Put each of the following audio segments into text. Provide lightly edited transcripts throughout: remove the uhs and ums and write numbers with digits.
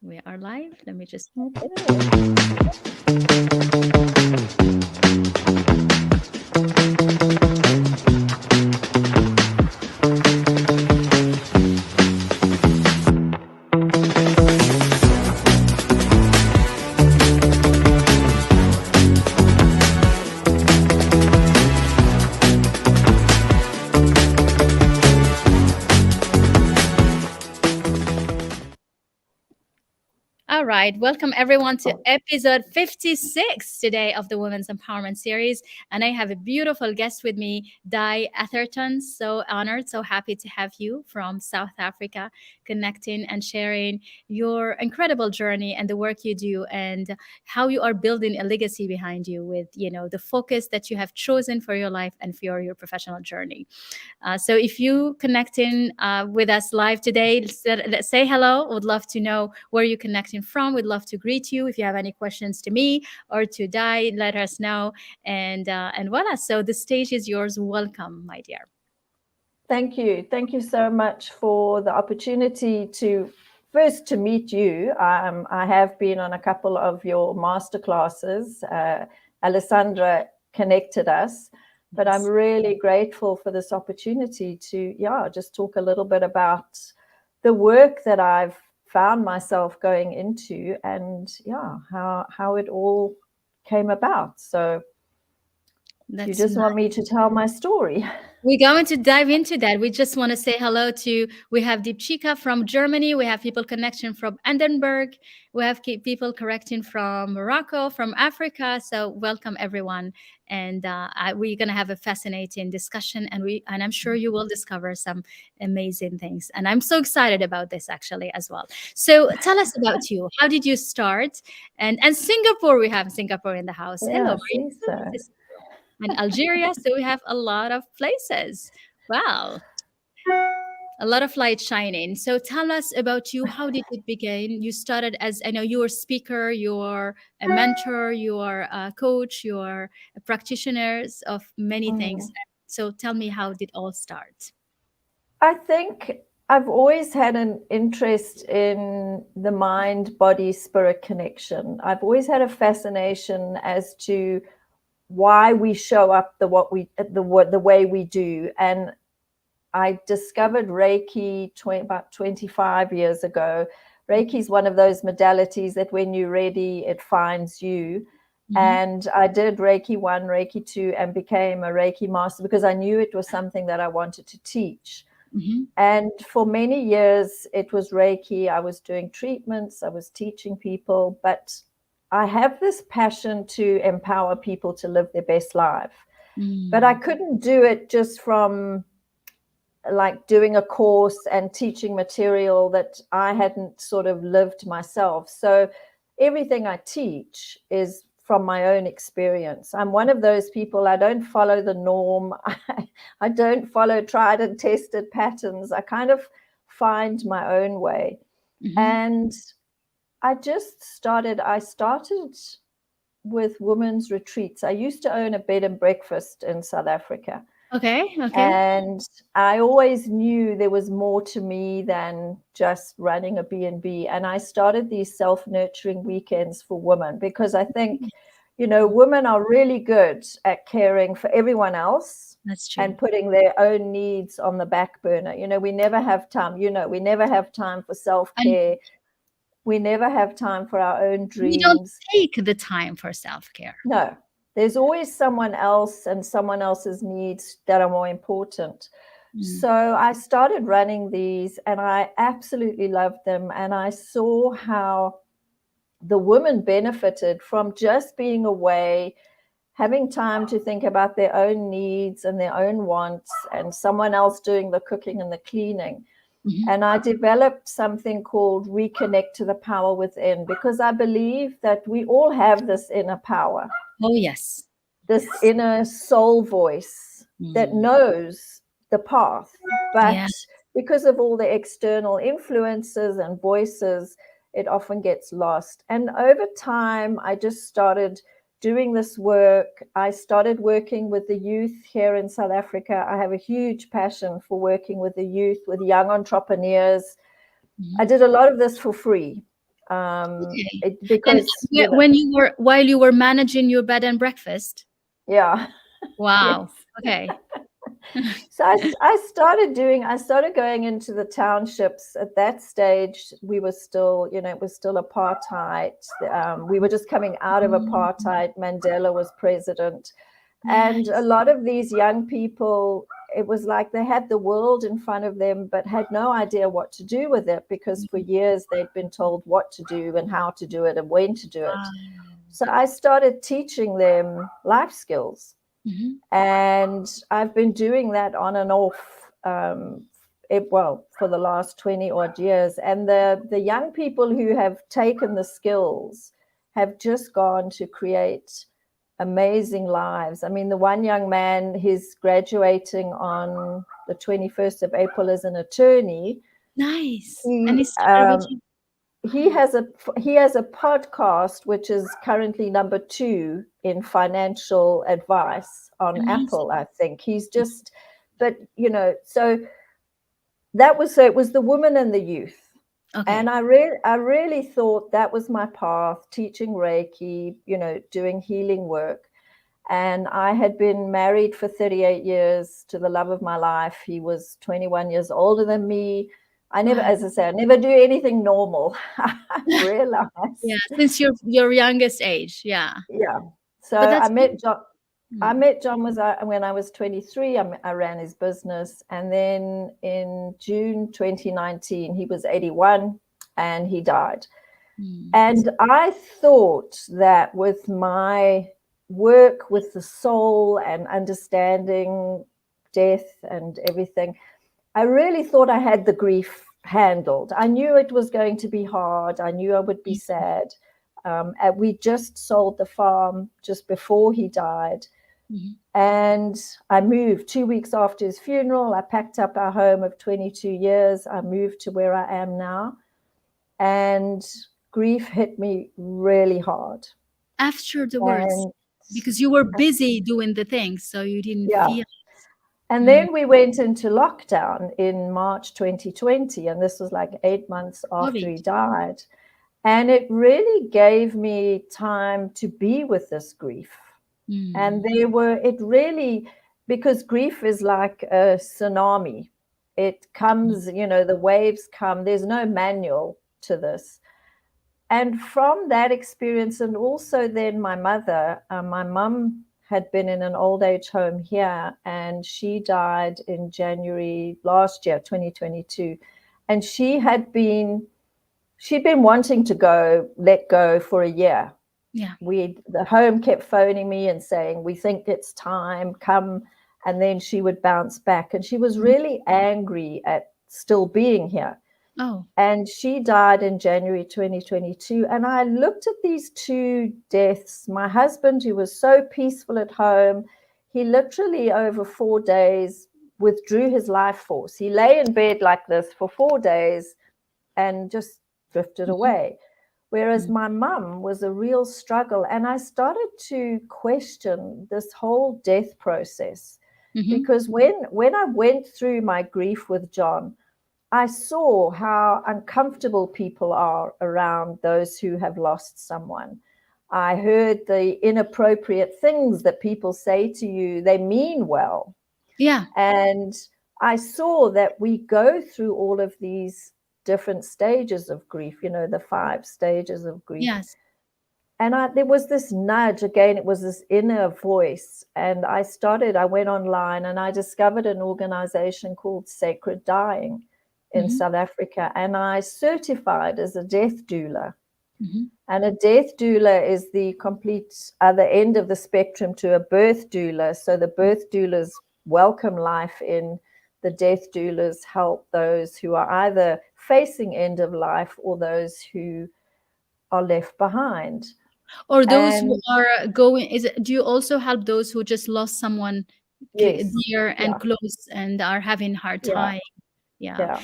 We are live. Let me just. All right. Welcome everyone to episode 56 today of the Women's Empowerment Series. And I have a beautiful guest with me, Atherton. So honored, so happy to have you from South Africa, connecting and sharing your incredible journey and the work you do and how you are building a legacy behind you with, the focus that you have chosen for your life and for your professional journey. So if you connecting with us live today, let's say hello. Would love to know where you're connecting from. We'd love to greet you. If you have any questions to me or to Dai, let us know. And voila. So the stage is yours. Welcome, my dear. Thank you. Thank you so much for the opportunity to meet you. I have been on a couple of your masterclasses. Alessandra connected us, but I'm really grateful for this opportunity to, just talk a little bit about the work that I've found myself going into and how it all came about. So you just want me to tell my story? We're going to dive into that. We just want to say hello to, we have Deepchika from Germany. We have people connection from Edinburgh. We have people correcting from Morocco, from Africa. So welcome everyone. And we're going to have a fascinating discussion and I'm sure you will discover some amazing things. And I'm so excited about this actually as well. So tell us about you. How did you start? And Singapore, we have Singapore in the house. Hello. And Algeria. So we have a lot of places. Wow. A lot of light shining. So tell us about you. How did it begin? You started as, I know you were a speaker, you're a mentor, you're a coach, you're a practitioner of many things. So tell me, how did it all start? I think I've always had an interest in the mind, body, spirit connection. I've always had a fascination as to why we show up the way we do. And I discovered Reiki about 25 years ago. Reiki is one of those modalities that when you're ready, it finds you. Mm-hmm. And I did Reiki 1, Reiki 2, and became a Reiki Master because I knew it was something that I wanted to teach. Mm-hmm. And for many years, it was Reiki. I was doing treatments, I was teaching people, but I have this passion to empower people to live their best life. Mm. But I couldn't do it just from like doing a course and teaching material that I hadn't sort of lived myself. So everything I teach is from my own experience. I'm one of those people, I don't follow the norm. I don't follow tried and tested patterns. I kind of find my own way. Mm-hmm. And I started with women's retreats. I used to own a bed and breakfast in South Africa. Okay. And I always knew there was more to me than just running a B&B. And I started these self-nurturing weekends for women because I think, women are really good at caring for everyone else. That's true. And putting their own needs on the back burner. We never have time, we never have time for self-care. We never have time for our own dreams. We don't take the time for self-care. No, there's always someone else and someone else's needs that are more important. Mm. So I started running these and I absolutely loved them. And I saw how the women benefited from just being away, having time to think about their own needs and their own wants, and someone else doing the cooking and the cleaning. Mm-hmm. And I developed something called Reconnect to the Power Within, because I believe that we all have this inner power. Oh, yes. This inner soul voice that knows the path. But because of all the external influences and voices, it often gets lost. And over time, I just started doing this work. I started working with the youth here in South Africa. I have a huge passion for working with the youth, with young entrepreneurs. Mm-hmm. I did a lot of this for free. Okay. And because when while you were managing your bed and breakfast. yeah. Wow. Yes. Okay. So I started going into the townships. At that stage, we were still, it was still apartheid. We were just coming out of apartheid. Mandela was president. And a Nice. lot of these young people, it was like they had the world in front of them, but had no idea what to do with it, because for years they'd been told what to do and how to do it and when to do it. Wow. So I started teaching them life skills. Mhm. And I've been doing that on and off, for the last 20 odd years. And the young people who have taken the skills have just gone to create amazing lives. I mean, the one young man, he's graduating on the 21st of April as an attorney. Nice. And He he started with you. he has a podcast which is currently number 2 in financial advice on Amazing. Apple. I think he's just, but so it was the woman and the youth. Okay. And I really thought that was my path, teaching Reiki, doing healing work. And I had been married for 38 years to the love of my life. He was 21 years older than me. Wow. As I say, I never do anything normal. I Yeah, realized. since your youngest age. Yeah. Yeah. So But I that's met John. I mm. met John when I was 23. I ran his business. And then in June 2019, he was 81 and he died. And I thought that with my work with the soul and understanding death and everything, I really thought I had the grief handled. I knew it was going to be hard. I knew I would be sad. And we just sold the farm just before he died. Mhm. And I moved 2 weeks after his funeral. I packed up our home of 22 years. I moved to where I am now. And grief hit me really hard. After the words, And because you were busy doing the things, so you didn't yeah. feel. And then we went into lockdown in March 2020. And this was like 8 months after COVID. he died. And it really gave me time to be with this grief. And because grief is like a tsunami. It comes, the waves come. There's no manual to this. And from that experience, and also then my mum had been in an old age home here, and she died in January last year, 2022. And she'd been wanting to let go for a year. Yeah. The home kept phoning me and saying, we think it's time, come. And then she would bounce back. And she was really angry at still being here. Oh. And she died in January 2022. And I looked at these 2 deaths. My husband, who was so peaceful at home, he literally over 4 days withdrew his life force. He lay in bed like this for 4 days and just drifted away. Whereas my mum was a real struggle. And I started to question this whole death process. Because when I went through my grief with John, I saw how uncomfortable people are around those who have lost someone. I heard the inappropriate things that people say to you. They mean well. Yeah. And I saw that we go through all of these different stages of grief, the 5 stages of grief. Yes. And there was this nudge again. It was this inner voice. And I went online and I discovered an organization called Sacred Dying in South Africa, and I certified as a death doula. And a death doula is the complete other end of the spectrum to a birth doula. So the birth doulas welcome life in. The death doulas help those who are either facing end of life or those who are left behind. Or those who are going, do you also help those who just lost someone Yes. dear and Yeah. close and are having hard time? Yeah.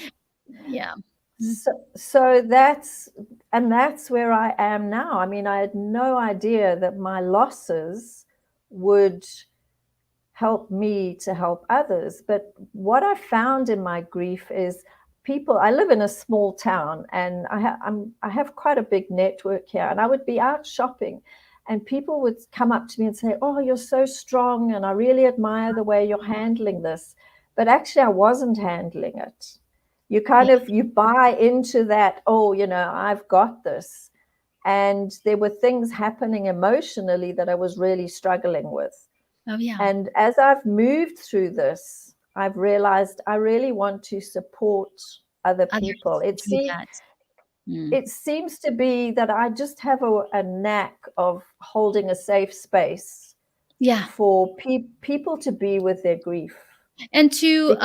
So that's where I am now. I mean, I had no idea that my losses would help me to help others. But what I found in my grief is people, I live in a small town, and I have quite a big network here, and I would be out shopping and people would come up to me and say, oh, you're so strong, and I really admire the way you're handling this. But actually I wasn't handling it. You kind of, you buy into that, oh, I've got this. And there were things happening emotionally that I was really struggling with. Oh, yeah. And as I've moved through this, I've realized I really want to support other people. It seems to be that I just have a knack of holding a safe space for people to be with their grief. And to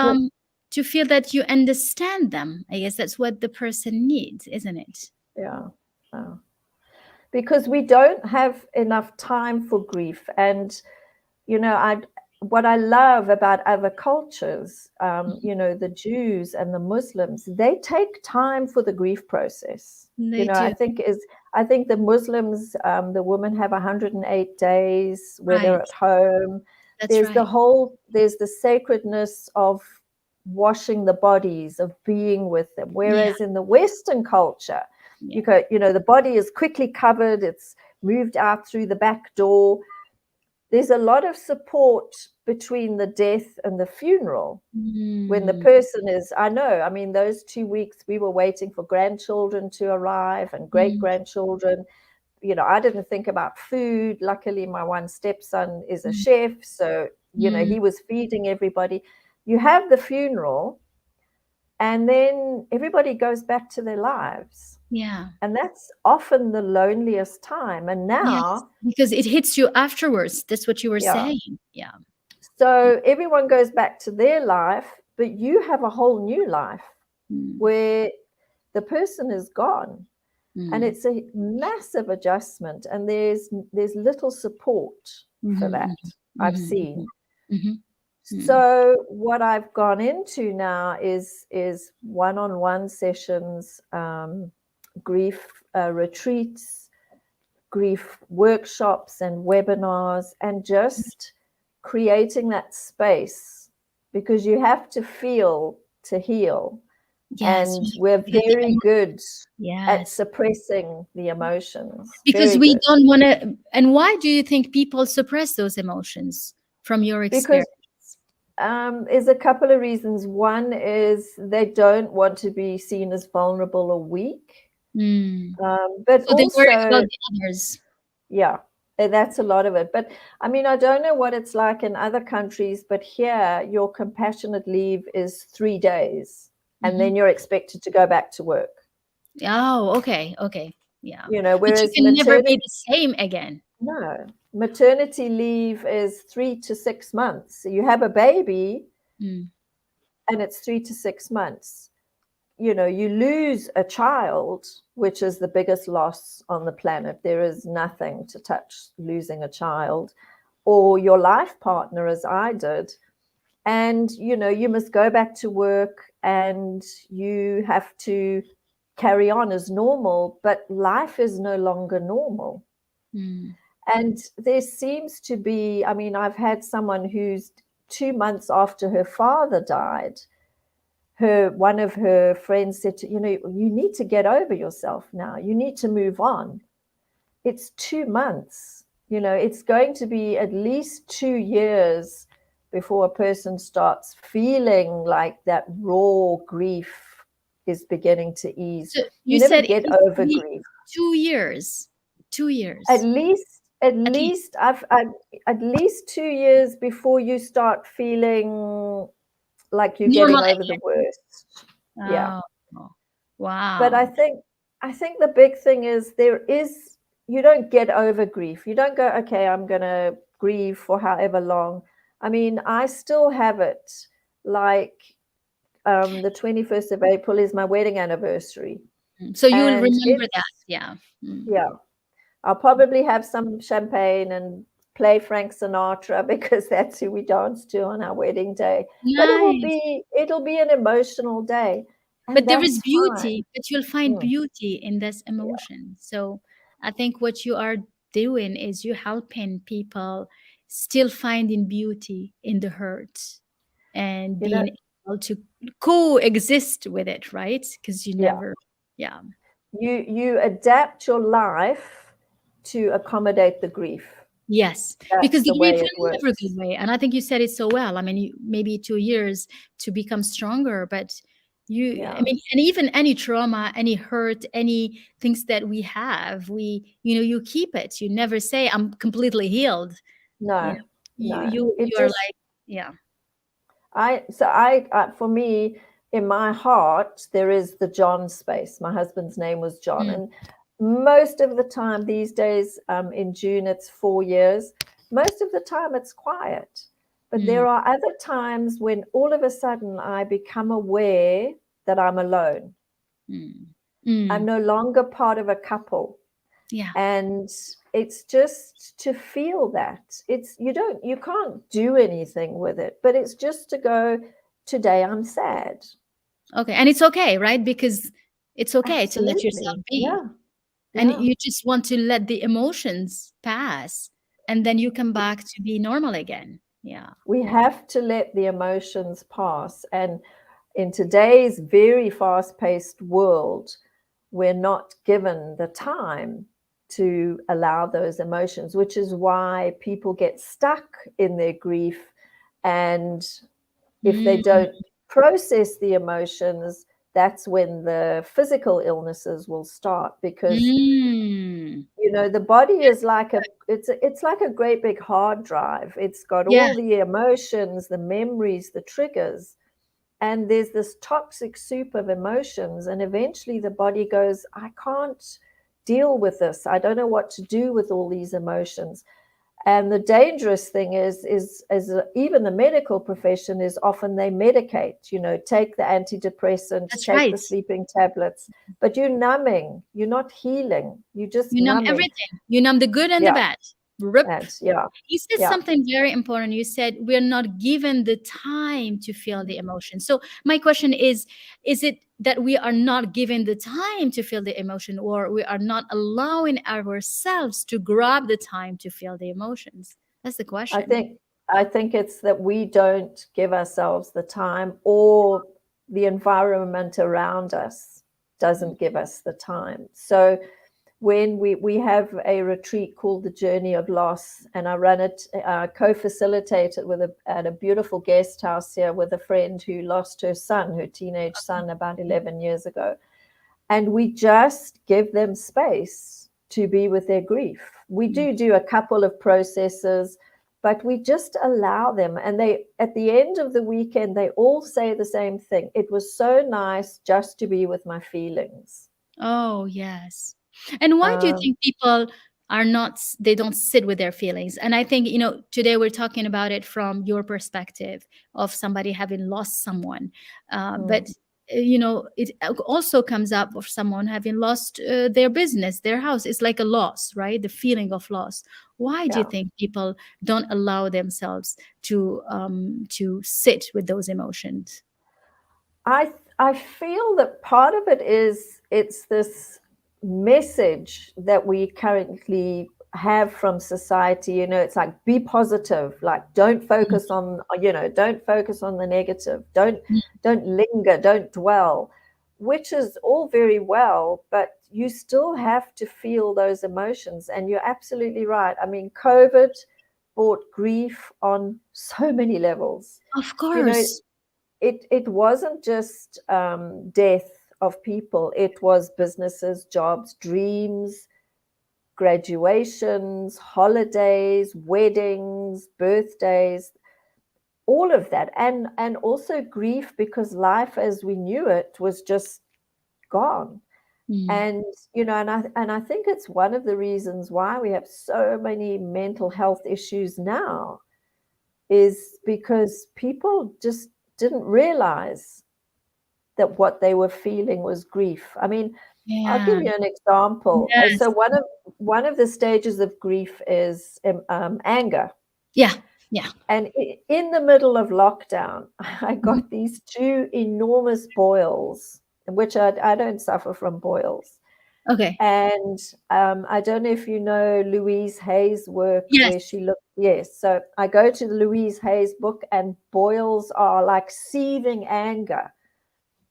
feel that you understand them. I guess that's what the person needs, isn't it? Yeah. Because we don't have enough time for grief. And what I love about other cultures, the Jews and the Muslims, they take time for the grief process. They do. I think the Muslims, the women have 108 days where they're at home. There's the sacredness of washing the bodies, of being with them. Whereas in the Western culture, the body is quickly covered, it's moved out through the back door. There's a lot of support between the death and the funeral when the person is, those 2 weeks we were waiting for grandchildren to arrive and great-grandchildren. I didn't think about food. Luckily, my one stepson is a chef, so, he was feeding everybody. You have the funeral, and then everybody goes back to their lives. Yeah. And that's often the loneliest time. And now... because it hits you afterwards. That's what you were saying. Yeah. So everyone goes back to their life, but you have a whole new life where the person is gone. And it's a massive adjustment. And there's little support for that, I've seen. So what I've gone into now is one-on-one sessions, grief retreats, grief workshops and webinars, and just creating that space, because you have to feel to heal. And we're very good at suppressing the emotions. Because we don't want to. And why do you think people suppress those emotions from your experience? Because there's a couple of reasons. One is they don't want to be seen as vulnerable or weak. But so they worry about the others. Yeah, that's a lot of it. But I don't know what it's like in other countries, but here your compassionate leave is 3 days, and then you're expected to go back to work. Oh, okay. Yeah. Whereas but you can never be the same again. No, maternity leave is 3 to 6 months. So you have a baby, and it's 3 to 6 months. You lose a child, which is the biggest loss on the planet. There is nothing to touch losing a child, or your life partner, as I did. And, you must go back to work and you have to carry on as normal, but life is no longer normal. And there seems to be, I've had someone who's 2 months after her father died, one of her friends said, you need to get over yourself now. You need to move on. It's 2 months. It's going to be at least 2 years before a person starts feeling like that raw grief is beginning to ease. So you never said get over grief. 2 years. 2 years. At least at least 2 years before you start feeling like you're getting over the worst. Yeah. Wow. But I think the big thing is you don't get over grief. You don't go, okay, I'm going to grieve for however long. I still have it. Like the 21st of April is my wedding anniversary. So you will remember that. Yeah. Yeah. I'll probably have some champagne and play Frank Sinatra, because that's who we dance to on our wedding day. Nice. But it'll be an emotional day. But there is beauty, but you'll find beauty in this emotion. So I think what you are doing is you helping people still finding beauty in the hurt and being able able to coexist with it, right? Because you never, You adapt your life to accommodate the grief. Yes, That's because the the grief way it will never go works. away. And I think you said it so well. I mean, maybe 2 years to become stronger, but I mean, and even any trauma, any hurt, any things that we have, you keep it. You never say, I'm completely healed. No, no. It You're just, like, yeah. For me, in my heart, there is the John space. My husband's name was John. And most of the time these days, in June, it's 4 years. Most of the time it's quiet. But there are other times when all of a sudden I become aware that I'm alone. I'm no longer part of a couple. Yeah. And it's just to feel that. You can't do anything with it, but it's just to go, today I'm sad. Okay. And it's okay, right? Because it's okay to let Absolutely. yourself be. Yeah. And you just want to let the emotions pass, and then you come back to be normal again. Yeah. We have to let the emotions pass. And in today's very fast-paced world, we're not given the time to allow those emotions, which is why people get stuck in their grief. And if they don't process the emotions, that's when the physical illnesses will start, because the body is like it's like a great big hard drive. It's got all the emotions, the memories, the triggers, and there's this toxic soup of emotions, and eventually the body goes, I can't deal with this. I don't know what to do with all these emotions. And the dangerous thing is even the medical profession is often they medicate, take the antidepressants, take the sleeping tablets, but you're numbing, you're not healing. You just numb numbing. everything. You numb the good and the bad. Rip. You said something very important. You said we're not given the time to feel the emotion. So my question is it that we are not given the time to feel the emotion, or we are not allowing ourselves to grab the time to feel the emotions? That's the question. I think it's that we don't give ourselves the time, or the environment around us doesn't give us the time. So when we have a retreat called the Journey of Loss, and I run it, co-facilitate it at a beautiful guest house here with a friend who lost her teenage son, about 11 years ago. And we just give them space to be with their grief. We do a couple of processes, but we just allow them. And they, at the end of the weekend, they all say the same thing. It was so nice just to be with my feelings. Oh, yes. And why do you think people they don't sit with their feelings? And I think, today we're talking about it from your perspective of somebody having lost someone. But, it also comes up of someone having lost their business, their house. It's like a loss, right? The feeling of loss. Why do you think people don't allow themselves to sit with those emotions? I feel that part of it is it's this message that we currently have from society. It's like, be positive, like don't focus on the negative, don't linger, don't dwell, which is all very well, but you still have to feel those emotions. And you're absolutely right. I mean, COVID brought grief on so many levels. Of course. It wasn't just death of people. It was businesses, jobs, dreams, graduations, holidays, weddings, birthdays, all of that. And also grief, because life as we knew it was just gone. And and I think it's one of the reasons why we have so many mental health issues now, is because people just didn't realize that what they were feeling was grief. I mean, I'll give you an example. Yes. So one of the stages of grief is anger. Yeah. And in the middle of lockdown, I got these 2 enormous boils, which I don't suffer from boils. Okay. And I don't know if you know Louise Hay's work where Yes. she looked. Yes. So I go to the Louise Hay's book, and boils are like seething anger.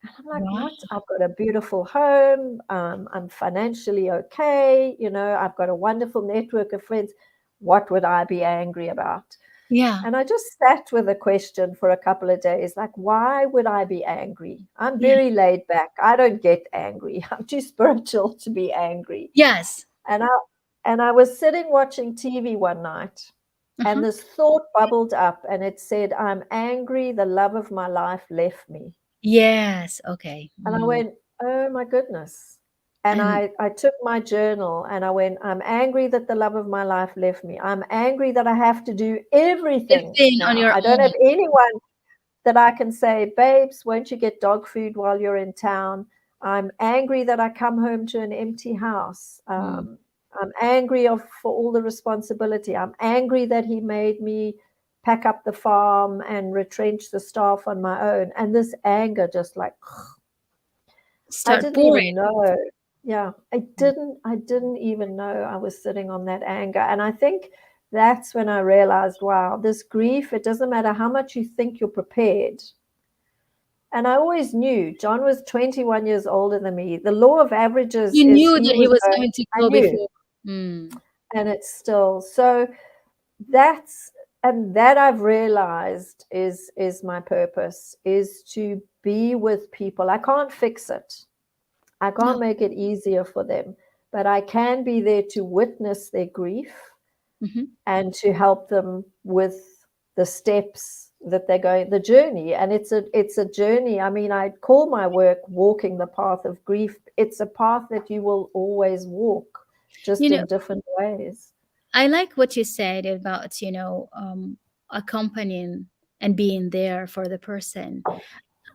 And I'm like, Wow. what? I've got a beautiful home. I'm financially okay. I've got a wonderful network of friends. What would I be angry about? Yeah. And I just sat with a question for a couple of days, like, why would I be angry? I'm Yeah. very laid back. I don't get angry. I'm too spiritual to be angry. Yes. And I was sitting watching TV one night, and Uh-huh. this thought bubbled up, and it said, I'm angry, the love of my life left me. Yes. Okay. And I went, oh my goodness. And And I took my journal and I went, I'm angry that the love of my life left me. I'm angry that I have to do everything everything on now. your I don't own. have anyone that I can say, babes, won't you get dog food while you're in town? I'm angry that I come home to an empty house. Mm. I'm angry for all the responsibility. I'm angry that he made me pack up the farm and retrench the staff on my own. And this anger just like, I Start didn't pouring. even know. Yeah, I didn't even know I was sitting on that anger. And I think that's when I realized, wow, this grief, it doesn't matter how much you think you're prepared. And I always knew John was 21 years older than me. The law of averages You is knew he that he was was going, going to I go knew, before. Mm. and it's still so that's and that I've realized is my purpose, is to be with people. I can't fix it. I No. can't make it easier for them, but I can be there to witness their grief Mm-hmm. and to help them with the steps that they're going, the journey. And it's a journey. I mean, I call my work walking the path of grief. It's a path that you will always walk, You just know, in different ways. I like what you said about, accompanying and being there for the person.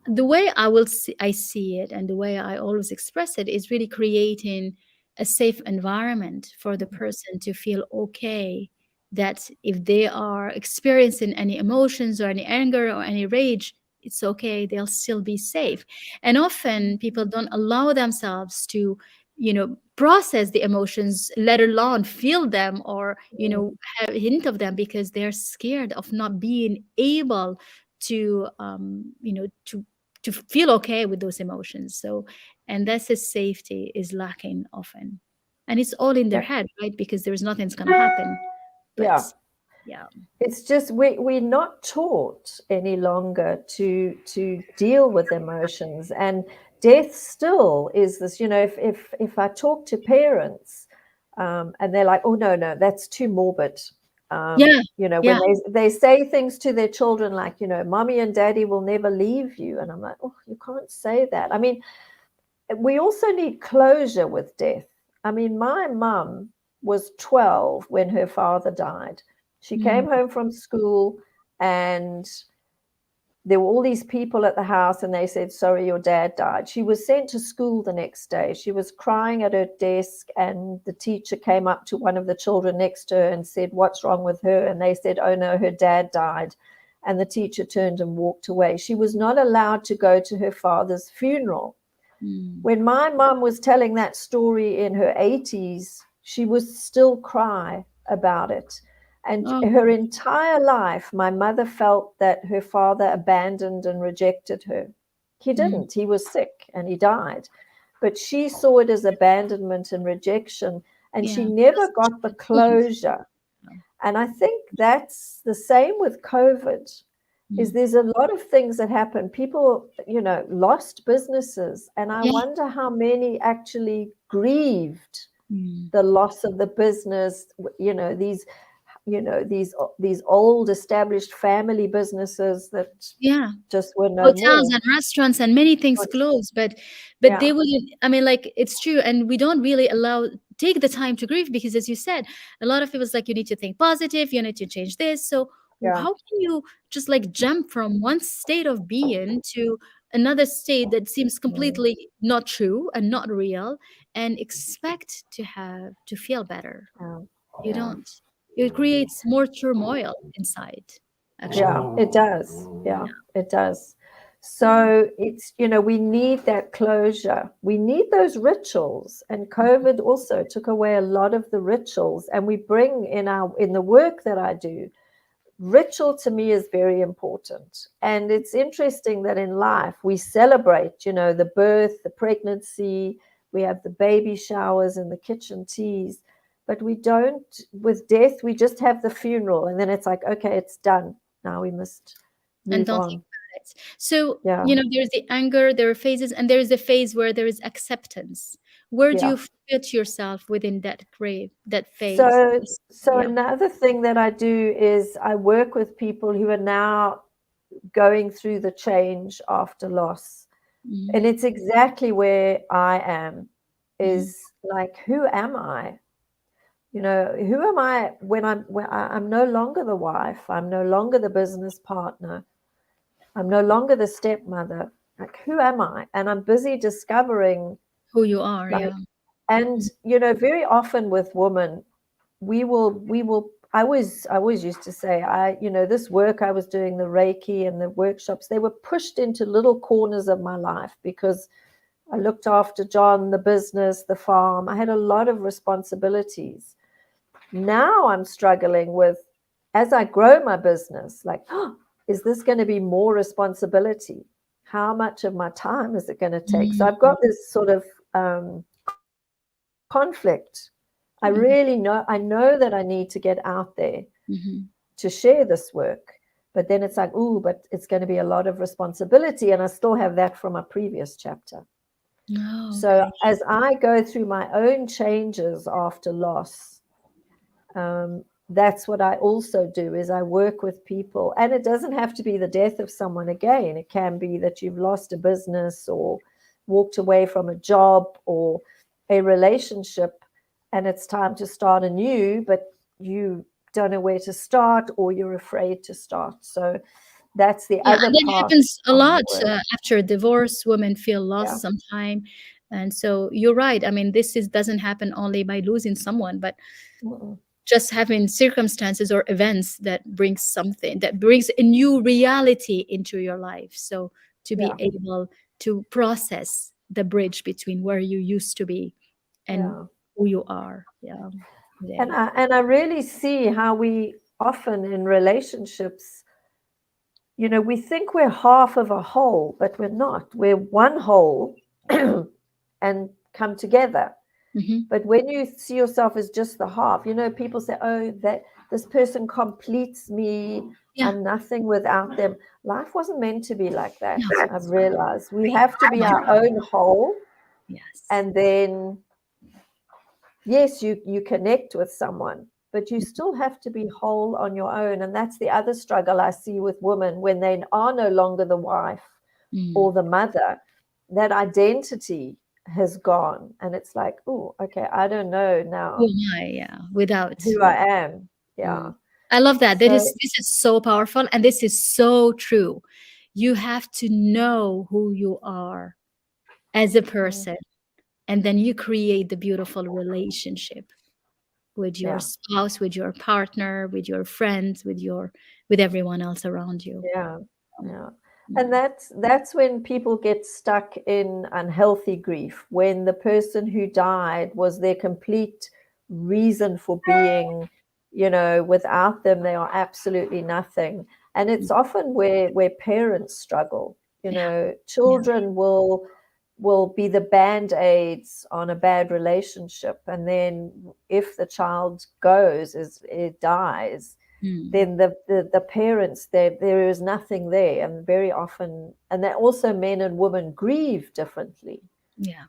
The way I see it, and the way I always express it, is really creating a safe environment for the person to feel okay, that if they are experiencing any emotions or any anger or any rage, it's okay, they'll still be safe. And often people don't allow themselves to, process the emotions, let alone feel them, or have a hint of them, because they're scared of not being able to to feel okay with those emotions. So, and that's his safety is lacking often. And it's all in their Yeah, head, right? Because there's nothing's going to happen. But yeah. yeah. It's just we're not taught any longer to deal with emotions, and death still is this. If I talk to parents, and they're like, oh no, that's too morbid. Yeah. When Yeah. they say things to their children like, mommy and daddy will never leave you, and I'm like, oh, you can't say that. I mean, we also need closure with death. I mean, my mum was 12 when her father died. She Mm. came home from school, and there were all these people at the house, and they said, sorry, your dad died. She was sent to school the next day. She was crying at her desk, and the teacher came up to one of the children next to her and said, what's wrong with her? And they said, oh no, her dad died. And the teacher turned and walked away. She was not allowed to go to her father's funeral. Mm. When my mum was telling that story in her 80s, she would still cry about it. And Oh. her entire life, my mother felt that her father abandoned and rejected her. He Mm. didn't. He was sick and he died. But she saw it as abandonment and rejection, and she Yeah. never Because got the she couldn't. closure. And I think that's the same with COVID, is Mm. there's a lot of things that happen. People, lost businesses. And I Yeah. wonder how many actually grieved Mm. the loss of the business, these, these old established family businesses that Yeah. just were no Hotels more. and restaurants and many things But close, but yeah, they wouldn't. I mean, like, it's true, and we don't really allow take the time to grieve, because, as you said, a lot of people's like, you need to think positive, you need to change this. So yeah, how can you just like jump from one state of being to another state that seems mm, completely not true and not real, and expect to feel better? yeah, You yeah. don't. It creates more turmoil inside, actually. Yeah, it does. Yeah, it does. So it's, we need that closure. We need those rituals. And COVID also took away a lot of the rituals. And we bring in the work that I do, ritual to me is very important. And it's interesting that in life we celebrate, the birth, the pregnancy, we have the baby showers and the kitchen teas, but we don't, with death, we just have the funeral. And then it's like, okay, it's done. Now we must And move don't think on. about it. So, Yeah. there's the anger, there are phases, and there is a phase where there is acceptance. Where do Yeah. you fit yourself within that grave, that phase? So Yeah. another thing that I do is I work with people who are now going through the change after loss. Mhm. And it's exactly where I am, Mhm. is like, who am I? Who am I when I'm no longer the wife, I'm no longer the business partner, I'm no longer the stepmother. Like, who am I? And I'm busy discovering, Who you are, like, yeah. and very often with women, we will I always used to say, this work I was doing, the Reiki and the workshops, they were pushed into little corners of my life because I looked after John, the business, the farm. I had a lot of responsibilities. Now I'm struggling with, as I grow my business, like, is this going to be more responsibility? How much of my time is it going to take? So I've got this sort of conflict. I know that I need to get out there to share this work. But then it's like, but it's going to be a lot of responsibility. And I still have that from a previous chapter. Oh, So okay. as I go through my own changes after loss, that's what I also do, is I work with people. And it doesn't have to be the death of someone again. It can be that you've lost a business or walked away from a job or a relationship, and it's time to start anew, but you don't know where to start, or you're afraid to start. So that's the Yeah, other and that part happens a of the lot work. after divorce. Women feel Yeah. lost sometime, and so you're right. I mean, this is doesn't happen only by losing someone, but Mm-mm. just having circumstances or events that brings something that brings a new reality into your life. So to be Yeah. able to process the bridge between where you used to be and Yeah. who you are. Yeah. And Today. I really see how we often in relationships, we think we're half of a whole, but we're not. We're one whole and come together. Hmm. But when you see yourself as just the half, people say, oh, that this person completes me. Yeah. I'm nothing without them. Life wasn't meant to be like that. No. I've realized we have to be our own whole. Yes. And then, yes, you connect with someone, but you still have to be whole on your own. And that's the other struggle I see with women when they are no longer the wife Mm. or the mother. That identity has gone, and it's like, oh, okay, I don't know Who now am I? Yeah. Without. who Yeah. I am. Yeah. Mm. I love that. That So is this is so powerful and this is so true. You have to know who you are as a person, and then you create the beautiful relationship with your yeah, spouse, with your partner, with your friends, with everyone else around you. yeah, yeah. And Mm. that's when people get stuck in unhealthy grief, when the person who died was their complete reason for being. Without them they are absolutely nothing. And it's often where parents struggle. Yeah. Yeah. Children will be the band-aids on a bad relationship, and then if the child goes, is it dies, Mm. then the parents, there is nothing there. And very often, and that also, men and women grieve differently. Yeah.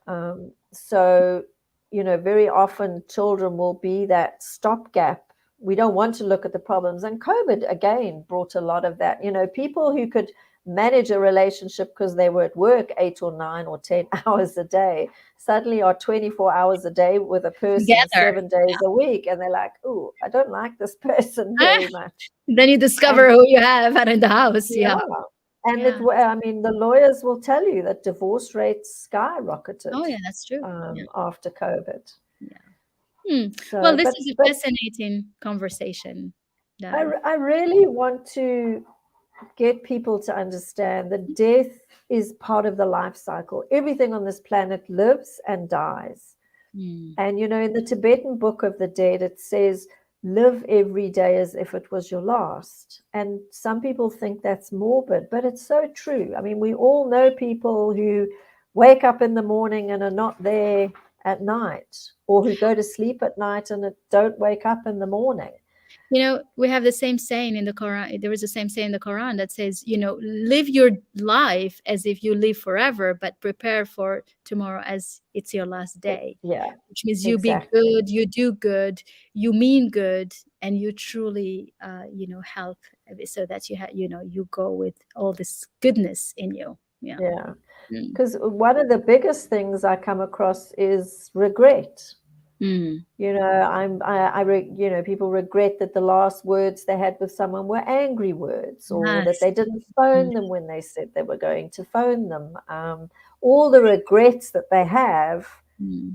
So very often children will be that stopgap. We don't want to look at the problems, and COVID again brought a lot of that. People who could manage a relationship because they were at work 8 or 9 or 10 hours a day suddenly are 24 hours a day with a person Together. 7 days a week, and they're like, oh, I don't like this person Ah, very much. then you And discover who you have out in the house. Yeah. yeah, and Yeah. the lawyers will tell you that divorce rates skyrocketed Oh yeah, that's true. Yeah. after COVID. Yeah. Hmm. Well, So, this is a but fascinating conversation, I, Di. I really want to get people to understand that death is part of the life cycle. Everything on this planet lives and dies. And, you know, in the Tibetan Book of the Dead, it says, live every day as if it was your last. And some people think that's morbid, but it's so true. I mean, we all know people who wake up in the morning and are not there at night, or who go to sleep at night and don't wake up in the morning. You know, we have the same saying in the Quran. There is the same saying in the Quran that says, you know, live your life as if you live forever, but prepare for tomorrow as it's your last day. Yeah. Which means you exactly. be good, you do good, you mean good, and you truly, you know, help so that you have, you know, you go with all this goodness in you. Yeah. Yeah. Because one of the biggest things I come across is regret. You know, you know, people regret that the last words they had with someone were angry words, or that they didn't phone them when they said they were going to phone them. All the regrets that they have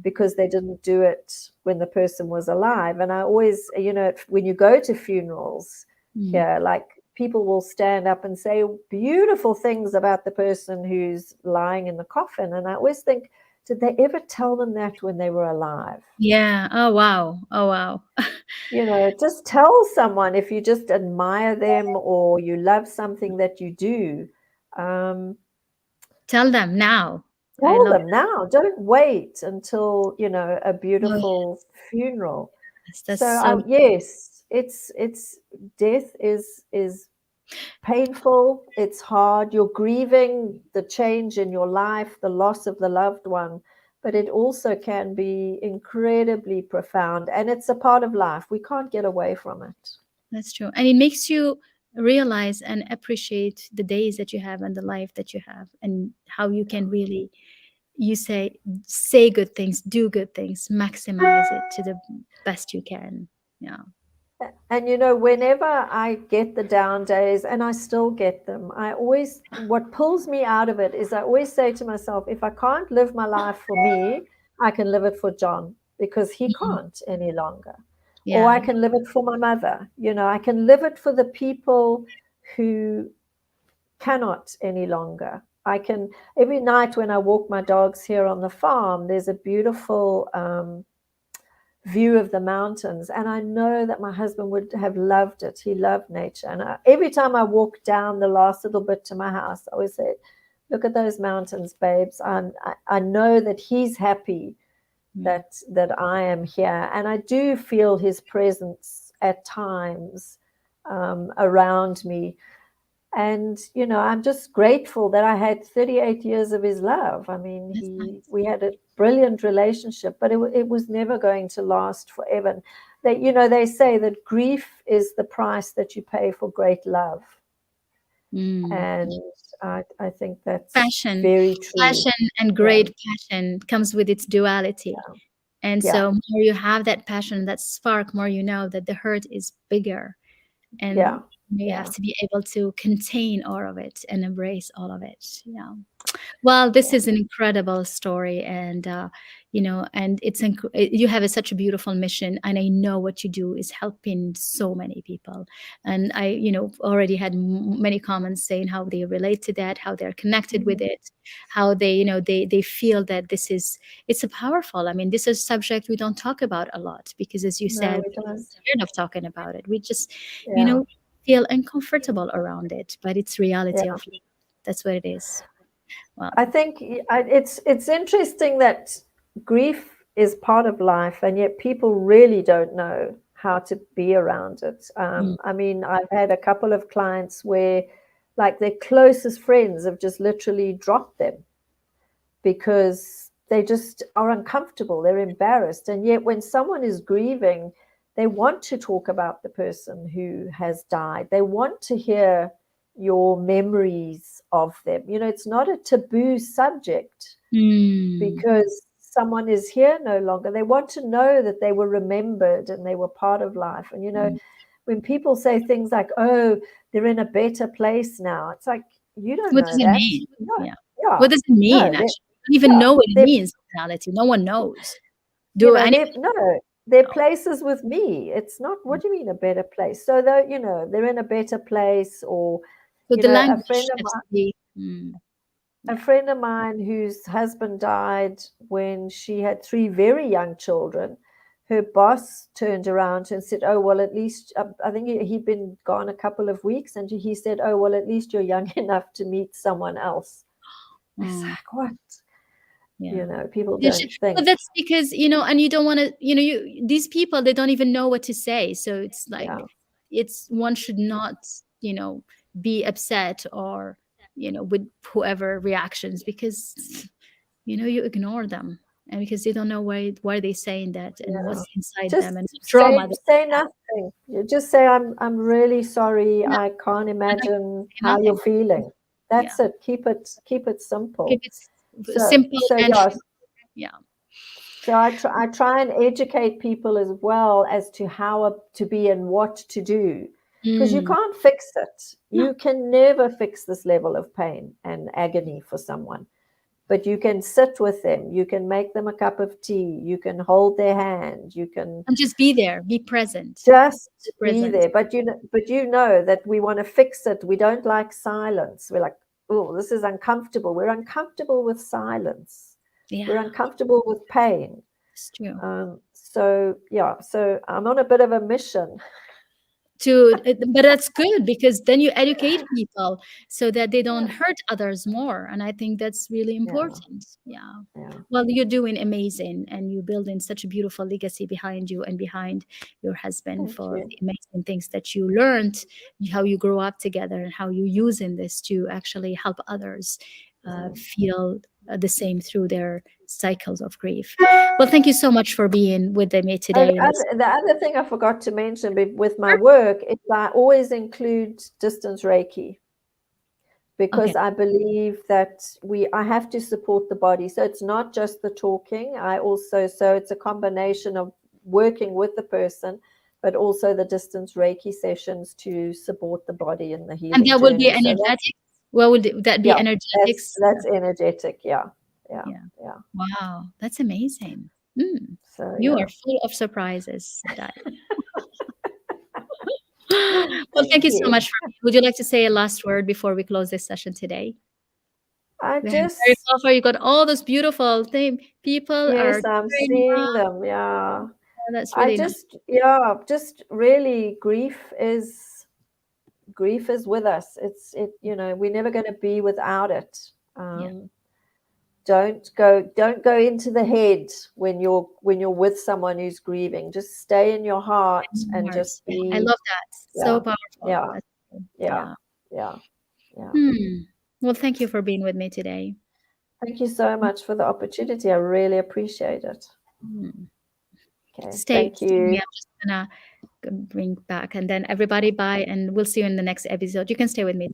because they didn't do it when the person was alive. And I always, you know, when you go to funerals here, like, people will stand up and say beautiful things about the person who's lying in the coffin. And I always think, did they ever tell them that when they were alive? Yeah. Oh, wow. Oh, wow. You know, just tell someone if you just admire them or you love something that you do. Tell them now. Tell them now. Don't wait until, you know, a beautiful funeral. So, yes, it's death is painful. It's hard. You're grieving the change in your life, the loss of the loved one, but it also can be incredibly profound, and it's a part of life. We can't get away from it. That's true. And it makes you realize and appreciate the days that you have and the life that you have, and how you can really, you say good things, do good things, maximize it to the best you can. Yeah. And, you know, whenever I get the down days, and I still get them, what pulls me out of it is I always say to myself, if I can't live my life for me, I can live it for John, because he can't any longer. Yeah. Or I can live it for my mother. You know, I can live it for the people who cannot any longer. I can, every night when I walk my dogs here on the farm, there's a beautiful view of the mountains, and I know that my husband would have loved it. He loved nature, and every time I walk down the last little bit to my house, I always say, look at those mountains, babes. I know that he's happy that I am here, and I do feel his presence at times around me. And, you know, I'm just grateful that I had 38 years of his love. I mean, we had a brilliant relationship, but it was never going to last forever. That, you know, they say that grief is the price that you pay for great love. And I think that's very true. Passion and great passion comes with its duality. And so more you have that passion, that spark, more you know that the hurt is bigger. And you have to be able to contain all of it and embrace all of it. Yeah. Well, this is an incredible story, and you know, and you have such a beautiful mission, and I know what you do is helping so many people. And I, you know, already had many comments saying how they relate to that, how they're connected with it, how they, you know, they feel that it's a powerful. I mean, this is a subject we don't talk about a lot, because, as you said, we're tired of talking about it. We just, you know, feel uncomfortable around it, but it's reality of life. That's what it is. Wow. I think it's interesting that grief is part of life, and yet people really don't know how to be around it. I mean, I've had a couple of clients where, like, their closest friends have just literally dropped them because they just are uncomfortable, they're embarrassed. And yet when someone is grieving, they want to talk about the person who has died. They want to hear your memories of them. You know, it's not a taboo subject because someone is here no longer. They want to know that they were remembered and they were part of life. And, you know, when people say things like, oh, they're in a better place now, it's like, you don't know that. What does it mean? No. Yeah. What does it mean, actually? You don't even know what it means, reality. No one knows. They're places with me. It's not, what do you mean a better place? So, though, you know, they're in a better place, or, So You the know, language has to be. a friend of mine whose husband died when she had 3 very young children, her boss turned around and said, oh, well, at least, I think he'd been gone a couple of weeks, and he said, oh, well, at least you're young enough to meet someone else. It's like, what? Yeah. You know, people don't think. But that's because, and you don't want to, these people, they don't even know what to say. So it's like, one should not, be upset or, with whoever reactions, because, you ignore them. And because they don't know why they're saying that and what's inside them and trauma. Say nothing. You just say, I'm really sorry. No. I can't imagine how you're feeling. That's it. Keep it simple. Keep it simple. So I try and educate people as well as to how to be and what to do, because you can't fix it. No. You can never fix this level of pain and agony for someone. But you can sit with them. You can make them a cup of tea. You can hold their hand. You can just be there, be present. Just be there. But you know that we want to fix it. We don't like silence. We're like, oh, this is uncomfortable. We're uncomfortable with silence. Yeah. We're uncomfortable with pain. It's true. So I'm on a bit of a mission. But that's good, because then you educate people so that they don't hurt others more. And I think that's really important. Yeah. Well, you're doing amazing, and you're building such a beautiful legacy behind you and behind your husband for the amazing things that you learned, how you grew up together, and how you're using this to actually help others feel the same through their cycles of grief. Well, thank you so much for being with me today. The other thing I forgot to mention with my work is I always include distance Reiki, because I believe that I have to support the body. So it's not just the talking. So it's a combination of working with the person, but also the distance Reiki sessions to support the body in the healing. And that will be energetic? Well, would that be energetics? That's energetic, yeah. Wow, that's amazing. So you are full of surprises, Di. Well, thank you so much. Would you like to say a last word before we close this session today? Very far. You got all those beautiful people. Yes, I'm seeing them. Yeah, that's really just really grief is with us. We're never going to be without it. Don't go into the head when you're with someone who's grieving. Just stay in your heart and just be. I love that. So powerful. Yeah. Well, thank you for being with me today. Thank you so much for the opportunity. I really appreciate it. Okay. Thank you. I'm just gonna bring back, and then everybody bye, and we'll see you in the next episode. You can stay with me.